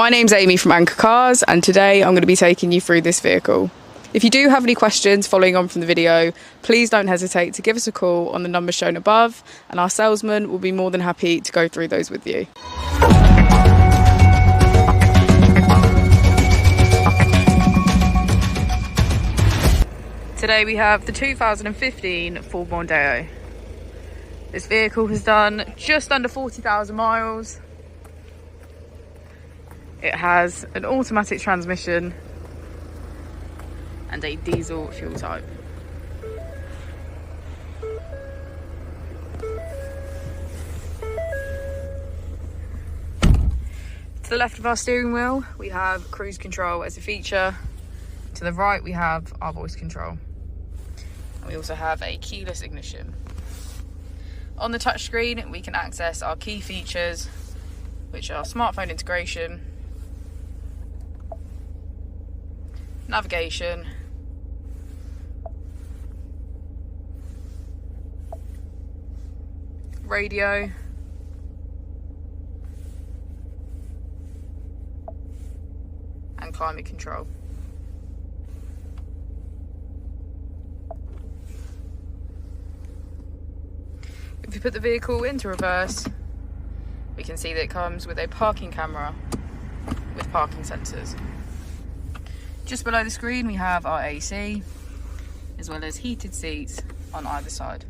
My name's Amy from Anchor Cars, and today I'm going to be taking you through this vehicle. If you do have any questions following on from the video, please don't hesitate to give us a call on the number shown above, and our salesman will be more than happy to go through those with you. Today we have the 2015 Ford Mondeo. This vehicle has done just under 40,000 miles. It has an automatic transmission and a diesel fuel type. To the left of our steering wheel, we have cruise control as a feature. To the right, we have our voice control. And we also have a keyless ignition. On the touchscreen, we can access our key features, which are smartphone integration, navigation, radio, and climate control. If we put the vehicle into reverse, we can see that it comes with a parking camera with parking sensors. Just below the screen we have our AC, as well as heated seats on either side.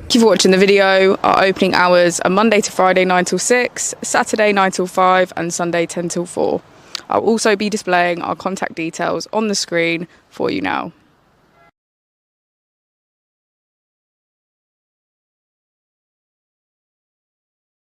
Thank you for watching the video. Our opening hours are Monday to Friday 9 till 6, Saturday 9 till 5 and Sunday 10 till 4. I'll also be displaying our contact details on the screen for you now.